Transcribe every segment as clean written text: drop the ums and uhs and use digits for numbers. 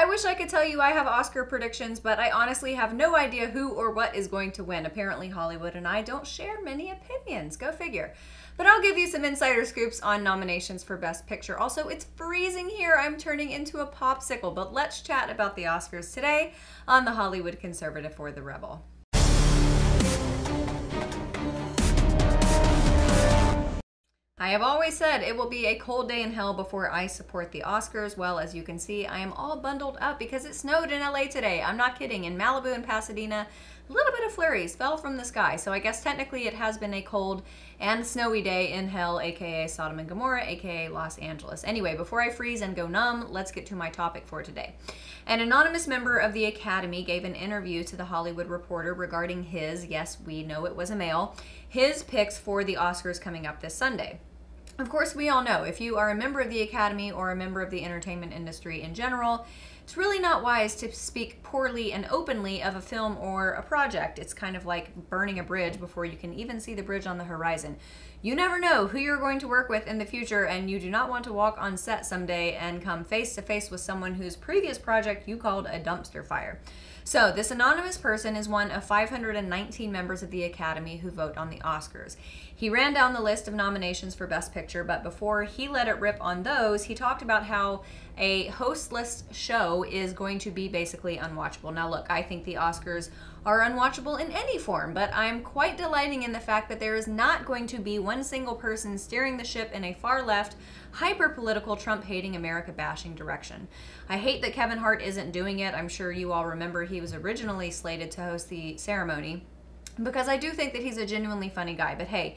I wish I could tell you I have Oscar predictions, but I honestly have no idea who or what is going to win. Apparently Hollywood and I don't share many opinions. Go figure. But I'll give you some insider scoops on nominations for Best Picture. Also, it's freezing here. I'm turning into a popsicle. But let's chat about the Oscars today on The Hollywood Conservative for the Rebel. I have always said it will be a cold day in hell before I support the Oscars. Well, as you can see, I am all bundled up because it snowed in LA today. I'm not kidding. In Malibu and Pasadena, a little bit of flurries fell from the sky. So I guess technically it has been a cold and snowy day in hell, aka Sodom and Gomorrah, aka Los Angeles. Anyway, before I freeze and go numb, let's get to my topic for today. An anonymous member of the Academy gave an interview to The Hollywood Reporter regarding his, yes, we know it was a male, his picks for the Oscars coming up this Sunday. Of course, we all know if you are a member of the Academy or a member of the entertainment industry in general, it's really not wise to speak poorly and openly of a film or a project. It's kind of like burning a bridge before you can even see the bridge on the horizon. You never know who you're going to work with in the future, and you do not want to walk on set someday and come face to face with someone whose previous project you called a dumpster fire. So this anonymous person is one of 519 members of the Academy who vote on the Oscars. He ran down the list of nominations for Best Picture, but before he let it rip on those, he talked about how a hostless show is going to be basically unwatchable. Now look, I think the Oscars are unwatchable in any form, but I'm quite delighting in the fact that there is not going to be one single person steering the ship in a far-left, hyper-political, Trump-hating, America-bashing direction. I hate that Kevin Hart isn't doing it. I'm sure you all remember he was originally slated to host the ceremony, because I do think that he's a genuinely funny guy. But hey,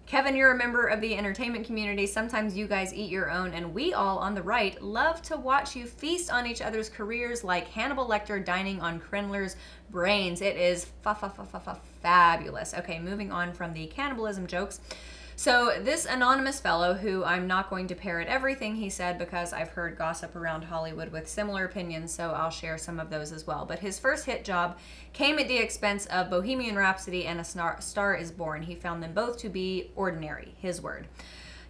Kevin, you're a member of the entertainment community. Sometimes you guys eat your own, and we all on the right love to watch you feast on each other's careers like Hannibal Lecter dining on Krendler's brains. It is fabulous. Okay, moving on from the cannibalism jokes. So this anonymous fellow, who I'm not going to parrot everything he said because I've heard gossip around Hollywood with similar opinions, so I'll share some of those as well. But his first hit job came at the expense of Bohemian Rhapsody and A Star Is Born. He found them both to be ordinary, his word.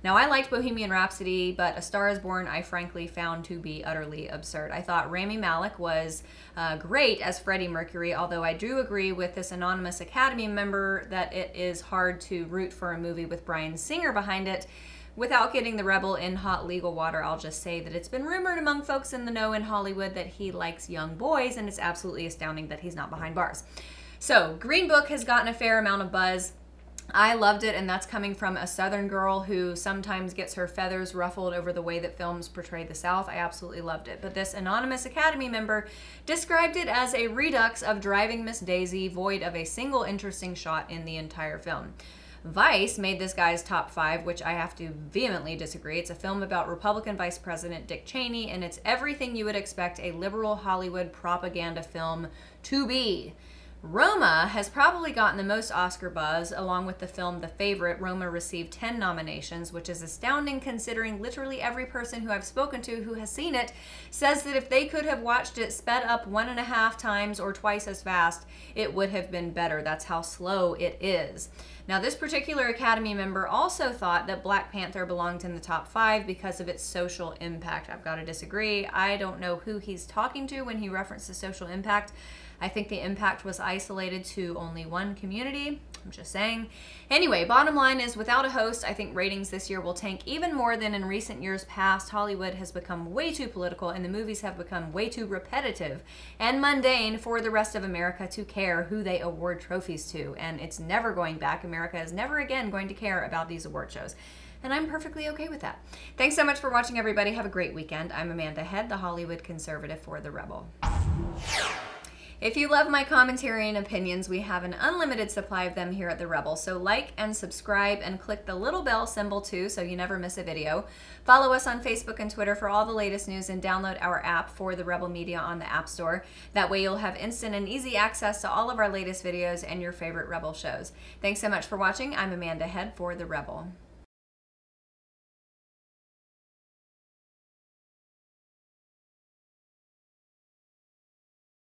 Now, I liked Bohemian Rhapsody, but A Star Is Born I frankly found to be utterly absurd. I thought Rami Malek was great as Freddie Mercury, although I do agree with this anonymous Academy member that it is hard to root for a movie with Bryan Singer behind it. Without getting the rebel in hot legal water, I'll just say that it's been rumored among folks in the know in Hollywood that he likes young boys, and it's absolutely astounding that he's not behind bars. So, Green Book has gotten a fair amount of buzz. I loved it, and that's coming from a Southern girl who sometimes gets her feathers ruffled over the way that films portray the South. I absolutely loved it. But this anonymous Academy member described it as a redux of Driving Miss Daisy, void of a single interesting shot in the entire film. Vice made this guy's top 5, which I have to vehemently disagree. It's a film about Republican Vice President Dick Cheney, and it's everything you would expect a liberal Hollywood propaganda film to be. Roma has probably gotten the most Oscar buzz, along with the film The Favorite. Roma received 10 nominations, which is astounding considering literally every person who I've spoken to who has seen it says that if they could have watched it sped up 1.5 times or twice as fast, it would have been better. That's how slow it is. Now, this particular Academy member also thought that Black Panther belonged in the top 5 because of its social impact. I've got to disagree. I don't know who he's talking to when he referenced the social impact. I think the impact was isolated to only one community. I'm just saying. Anyway, bottom line is, without a host, I think ratings this year will tank even more than in recent years past. Hollywood has become way too political, and the movies have become way too repetitive and mundane for the rest of America to care who they award trophies to. And it's never going back. America is never again going to care about these award shows. And I'm perfectly okay with that. Thanks so much for watching, everybody. Have a great weekend. I'm Amanda Head, the Hollywood Conservative for the Rebel. If you love my commentary and opinions, we have an unlimited supply of them here at The Rebel, so like and subscribe and click the little bell symbol too so you never miss a video. Follow us on Facebook and Twitter for all the latest news, and download our app for The Rebel Media on the App Store. That way you'll have instant and easy access to all of our latest videos and your favorite Rebel shows. Thanks so much for watching. I'm Amanda Head for The Rebel.